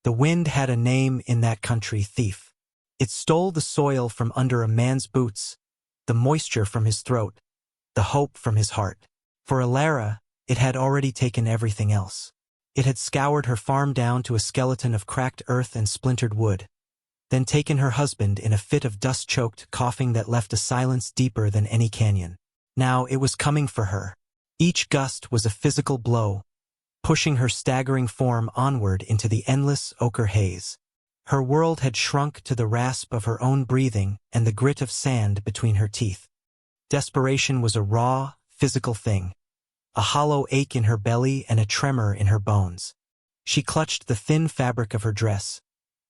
The wind had a name in that country, thief. It stole the soil from under a man's boots, the moisture from his throat, the hope from his heart. For Alara, it had already taken everything else. It had scoured her farm down to a skeleton of cracked earth and splintered wood, then taken her husband in a fit of dust-choked coughing that left a silence deeper than any canyon. Now it was coming for her. Each gust was a physical blow, pushing her staggering form onward into the endless ochre haze. Her world had shrunk to the rasp of her own breathing and the grit of sand between her teeth. Desperation was a raw, physical thing, a hollow ache in her belly and a tremor in her bones. She clutched the thin fabric of her dress,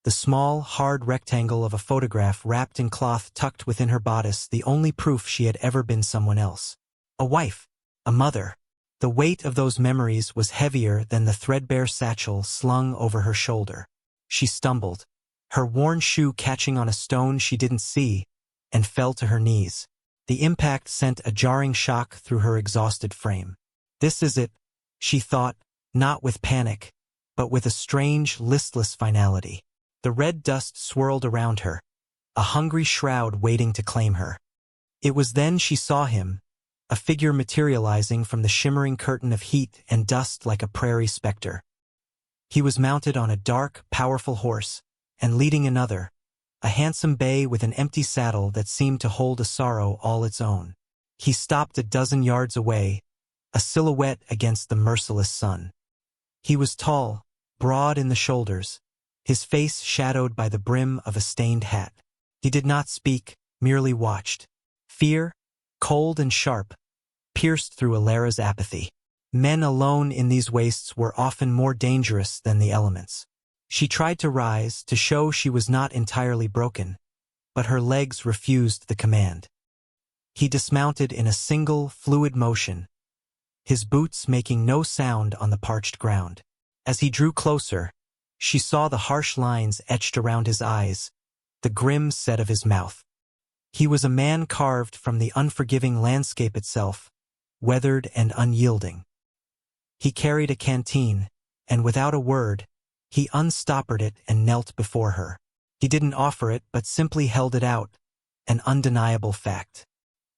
the small, hard rectangle of a photograph wrapped in cloth tucked within her bodice, the only proof she had ever been someone else. A wife, a mother. The weight of those memories was heavier than the threadbare satchel slung over her shoulder. She stumbled, her worn shoe catching on a stone she didn't see, and fell to her knees. The impact sent a jarring shock through her exhausted frame. This is it, she thought, not with panic, but with a strange, listless finality. The red dust swirled around her, a hungry shroud waiting to claim her. It was then she saw him, a figure materializing from the shimmering curtain of heat and dust like a prairie specter. He was mounted on a dark, powerful horse, and leading another, a handsome bay with an empty saddle that seemed to hold a sorrow all its own. He stopped a dozen yards away, a silhouette against the merciless sun. He was tall, broad in the shoulders, his face shadowed by the brim of a stained hat. He did not speak, merely watched. Fear, cold and sharp, pierced through Alara's apathy. Men alone in these wastes were often more dangerous than the elements. She tried to rise, to show she was not entirely broken, but her legs refused the command. He dismounted in a single, fluid motion, his boots making no sound on the parched ground. As he drew closer, she saw the harsh lines etched around his eyes, the grim set of his mouth. He was a man carved from the unforgiving landscape itself, weathered and unyielding. He carried a canteen, and without a word, he unstoppered it and knelt before her. He didn't offer it but simply held it out, an undeniable fact.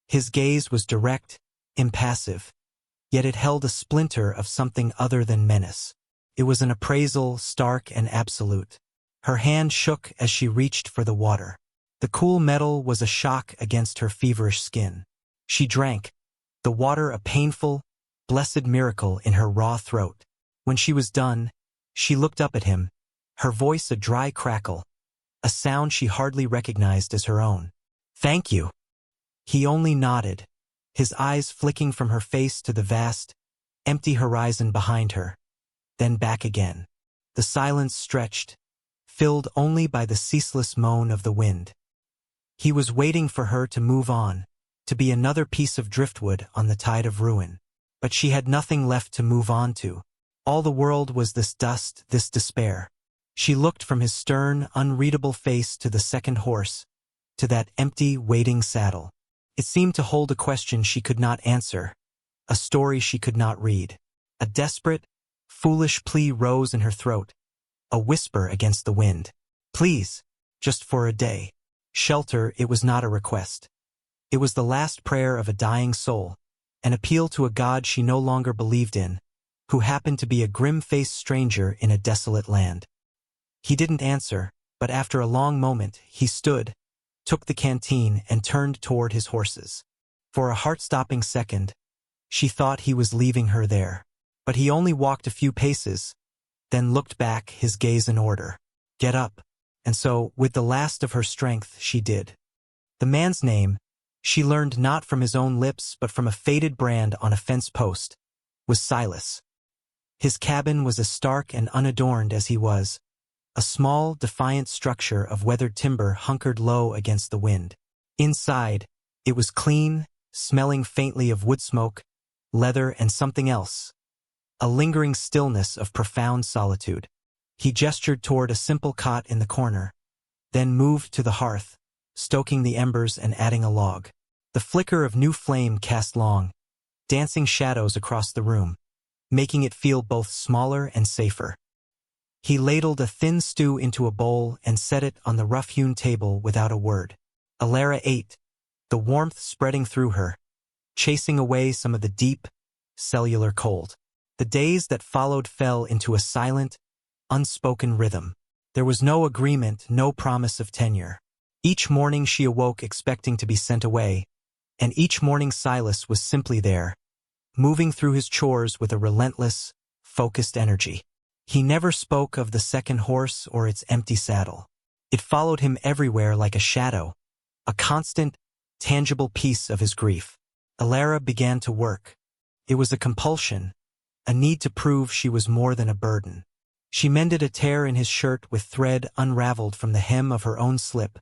His gaze was direct, impassive, yet it held a splinter of something other than menace. It was an appraisal, stark and absolute. Her hand shook as she reached for the water. The cool metal was a shock against her feverish skin. She drank, the water a painful, blessed miracle in her raw throat. When she was done, she looked up at him, her voice a dry crackle, a sound she hardly recognized as her own. "Thank you." He only nodded, his eyes flicking from her face to the vast, empty horizon behind her, then back again. The silence stretched, filled only by the ceaseless moan of the wind. He was waiting for her to move on, to be another piece of driftwood on the tide of ruin. But she had nothing left to move on to. All the world was this dust, this despair. She looked from his stern, unreadable face to the second horse, to that empty, waiting saddle. It seemed to hold a question she could not answer, a story she could not read. A desperate, foolish plea rose in her throat, a whisper against the wind. Please, just for a day. Shelter, it was not a request. It was the last prayer of a dying soul, an appeal to a God she no longer believed in, who happened to be a grim-faced stranger in a desolate land. He didn't answer, but after a long moment, he stood, took the canteen and turned toward his horses. For a heart-stopping second, she thought he was leaving her there. But he only walked a few paces, then looked back, his gaze in order. Get up. And so, with the last of her strength, she did. The man's name, she learned not from his own lips but from a faded brand on a fence post, was Silas. His cabin was as stark and unadorned as he was, a small, defiant structure of weathered timber hunkered low against the wind. Inside, it was clean, smelling faintly of wood smoke, leather and something else, a lingering stillness of profound solitude. He gestured toward a simple cot in the corner, then moved to the hearth, stoking the embers and adding a log. The flicker of new flame cast long, dancing shadows across the room, making it feel both smaller and safer. He ladled a thin stew into a bowl and set it on the rough-hewn table without a word. Alara ate, the warmth spreading through her, chasing away some of the deep, cellular cold. The days that followed fell into a silent, unspoken rhythm. There was no agreement, no promise of tenure. Each morning she awoke expecting to be sent away, and each morning Silas was simply there, moving through his chores with a relentless, focused energy. He never spoke of the second horse or its empty saddle. It followed him everywhere like a shadow, a constant, tangible piece of his grief. Alara began to work. It was a compulsion, a need to prove she was more than a burden. She mended a tear in his shirt with thread unraveled from the hem of her own slip,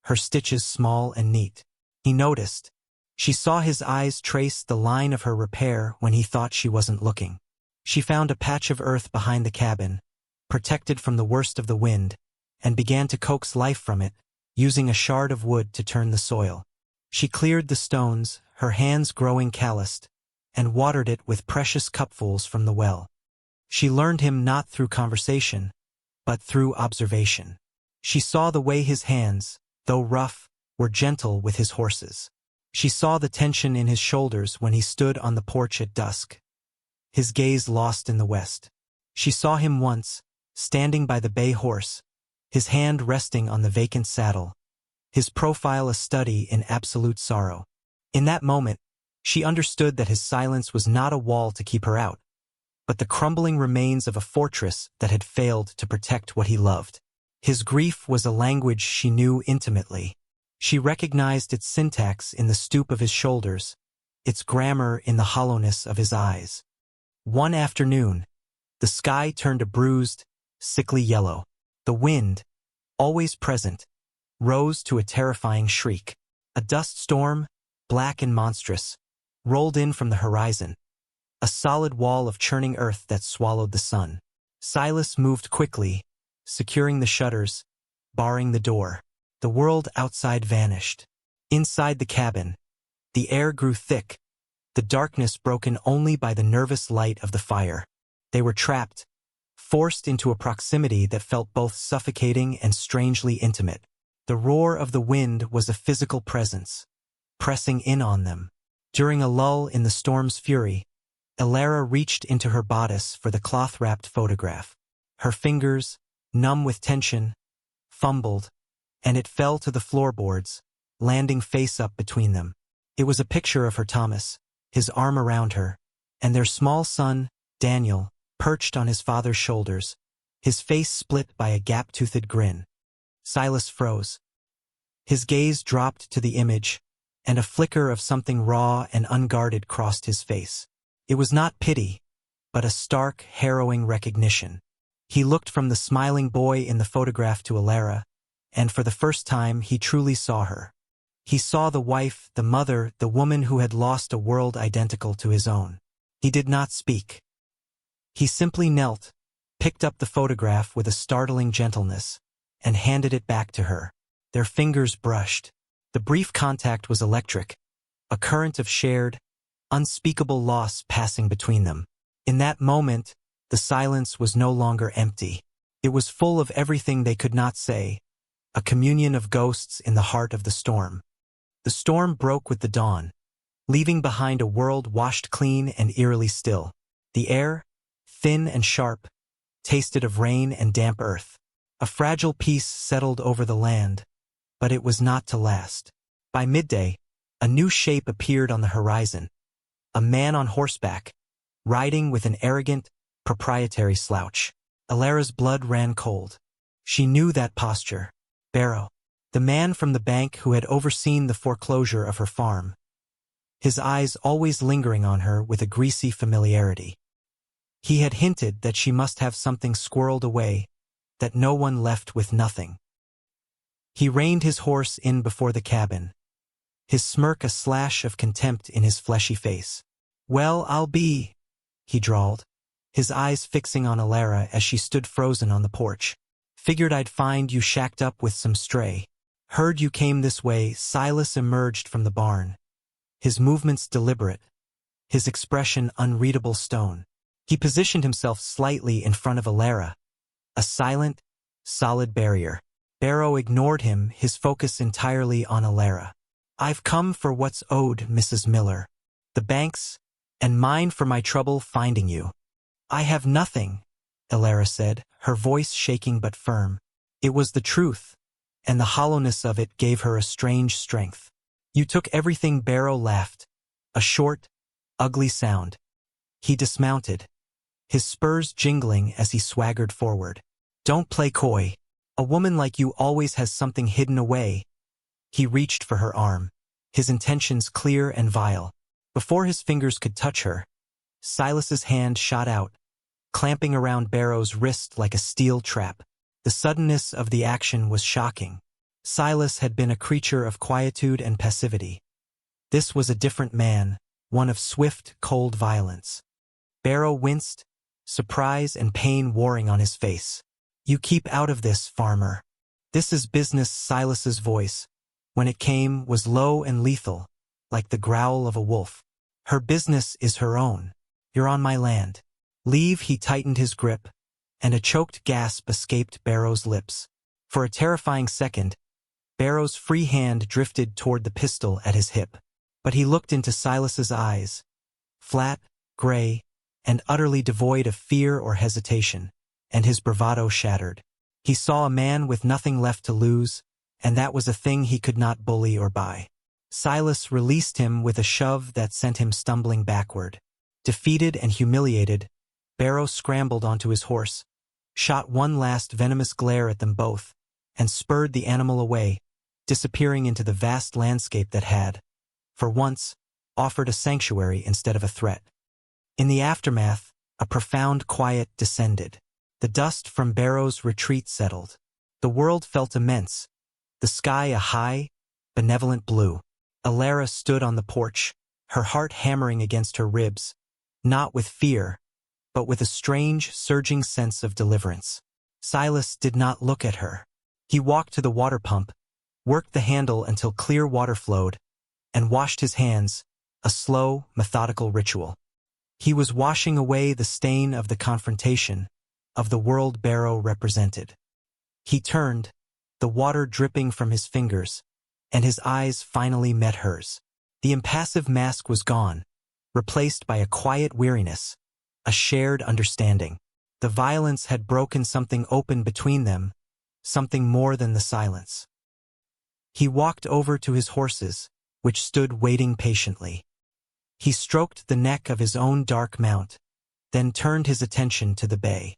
her stitches small and neat. He noticed. She saw his eyes trace the line of her repair when he thought she wasn't looking. She found a patch of earth behind the cabin, protected from the worst of the wind, and began to coax life from it, using a shard of wood to turn the soil. She cleared the stones, her hands growing calloused, and watered it with precious cupfuls from the well. She learned him not through conversation, but through observation. She saw the way his hands, though rough, were gentle with his horses. She saw the tension in his shoulders when he stood on the porch at dusk, his gaze lost in the west. She saw him once, standing by the bay horse, his hand resting on the vacant saddle, his profile a study in absolute sorrow. In that moment, she understood that his silence was not a wall to keep her out, but the crumbling remains of a fortress that had failed to protect what he loved. His grief was a language she knew intimately. She recognized its syntax in the stoop of his shoulders, its grammar in the hollowness of his eyes. One afternoon, the sky turned a bruised, sickly yellow. The wind, always present, rose to a terrifying shriek. A dust storm, black and monstrous, rolled in from the horizon, a solid wall of churning earth that swallowed the sun. Silas moved quickly, securing the shutters, barring the door. The world outside vanished. Inside the cabin, the air grew thick, the darkness broken only by the nervous light of the fire. They were trapped, forced into a proximity that felt both suffocating and strangely intimate. The roar of the wind was a physical presence, pressing in on them. During a lull in the storm's fury, Alara reached into her bodice for the cloth-wrapped photograph. Her fingers, numb with tension, fumbled, and it fell to the floorboards, landing face up between them. It was a picture of her Thomas, his arm around her, and their small son, Daniel, perched on his father's shoulders, his face split by a gap-toothed grin. Silas froze. His gaze dropped to the image, and a flicker of something raw and unguarded crossed his face. It was not pity, but a stark, harrowing recognition. He looked from the smiling boy in the photograph to Alara, and for the first time he truly saw her. He saw the wife, the mother, the woman who had lost a world identical to his own. He did not speak. He simply knelt, picked up the photograph with a startling gentleness, and handed it back to her. Their fingers brushed. The brief contact was electric, a current of shared, unspeakable loss passing between them. In that moment, the silence was no longer empty. It was full of everything they could not say, a communion of ghosts in the heart of the storm. The storm broke with the dawn, leaving behind a world washed clean and eerily still. The air, thin and sharp, tasted of rain and damp earth. A fragile peace settled over the land, but it was not to last. By midday, a new shape appeared on the horizon. A man on horseback, riding with an arrogant, proprietary slouch. Alara's blood ran cold. She knew that posture. Barrow, the man from the bank who had overseen the foreclosure of her farm, his eyes always lingering on her with a greasy familiarity. He had hinted that she must have something squirreled away, that no one left with nothing. He reined his horse in before the cabin, his smirk a slash of contempt in his fleshy face. "Well, I'll be," he drawled, his eyes fixing on Alara as she stood frozen on the porch. "Figured I'd find you shacked up with some stray. Heard you came this way." Silas emerged from the barn, his movements deliberate, his expression unreadable stone. He positioned himself slightly in front of Alara, a silent, solid barrier. Barrow ignored him, his focus entirely on Alara. "I've come for what's owed, Mrs. Miller. The bank's, and mine for my trouble finding you." "I have nothing," Alara said, her voice shaking but firm. It was the truth, and the hollowness of it gave her a strange strength. "You took everything." Barrow laughed. A short, ugly sound. He dismounted, his spurs jingling as he swaggered forward. "Don't play coy. A woman like you always has something hidden away." He reached for her arm, his intentions clear and vile. Before his fingers could touch her, Silas's hand shot out, clamping around Barrow's wrist like a steel trap. The suddenness of the action was shocking. Silas had been a creature of quietude and passivity. This was a different man, one of swift, cold violence. Barrow winced, surprise and pain warring on his face. "You keep out of this, farmer. This is business." Silas's voice, when it came, was low and lethal, like the growl of a wolf. "Her business is her own. You're on my land. Leave." He tightened his grip, and a choked gasp escaped Barrow's lips. For a terrifying second, Barrow's free hand drifted toward the pistol at his hip. But he looked into Silas's eyes, flat, gray, and utterly devoid of fear or hesitation, and his bravado shattered. He saw a man with nothing left to lose, and that was a thing he could not bully or buy. Silas released him with a shove that sent him stumbling backward. Defeated and humiliated, Barrow scrambled onto his horse, shot one last venomous glare at them both, and spurred the animal away, disappearing into the vast landscape that had, for once, offered a sanctuary instead of a threat. In the aftermath, a profound quiet descended. The dust from Barrow's retreat settled. The world felt immense, the sky a high, benevolent blue. Alara stood on the porch, her heart hammering against her ribs, not with fear, but with a strange, surging sense of deliverance. Silas did not look at her. He walked to the water pump, worked the handle until clear water flowed, and washed his hands, a slow, methodical ritual. He was washing away the stain of the confrontation, of the world Barrow represented. He turned, the water dripping from his fingers, and his eyes finally met hers. The impassive mask was gone, replaced by a quiet weariness, a shared understanding. The violence had broken something open between them, something more than the silence. He walked over to his horses, which stood waiting patiently. He stroked the neck of his own dark mount, then turned his attention to the bay.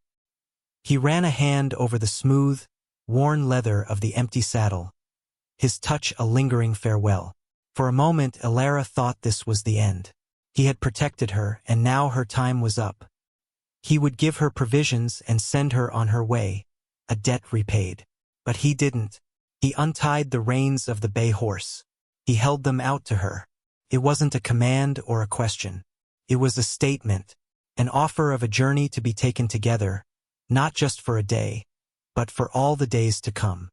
He ran a hand over the smooth, worn leather of the empty saddle, his touch a lingering farewell. For a moment Alara thought this was the end. He had protected her, and now her time was up. He would give her provisions and send her on her way, a debt repaid. But he didn't. He untied the reins of the bay horse. He held them out to her. It wasn't a command or a question. It was a statement, an offer of a journey to be taken together, not just for a day, but for all the days to come.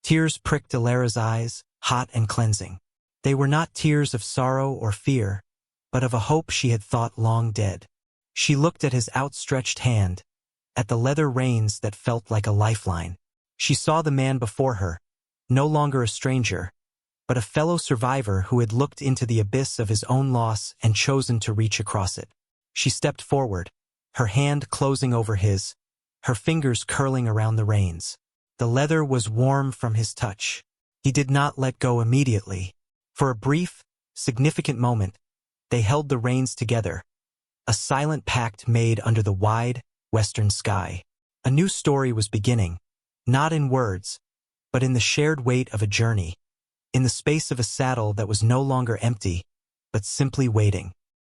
Tears pricked Alara's eyes, hot and cleansing. They were not tears of sorrow or fear, but of a hope she had thought long dead. She looked at his outstretched hand, at the leather reins that felt like a lifeline. She saw the man before her, no longer a stranger, but a fellow survivor who had looked into the abyss of his own loss and chosen to reach across it. She stepped forward, her hand closing over his, her fingers curling around the reins. The leather was warm from his touch. He did not let go immediately. For a brief, significant moment, they held the reins together, a silent pact made under the wide, western sky. A new story was beginning, not in words, but in the shared weight of a journey, in the space of a saddle that was no longer empty, but simply waiting.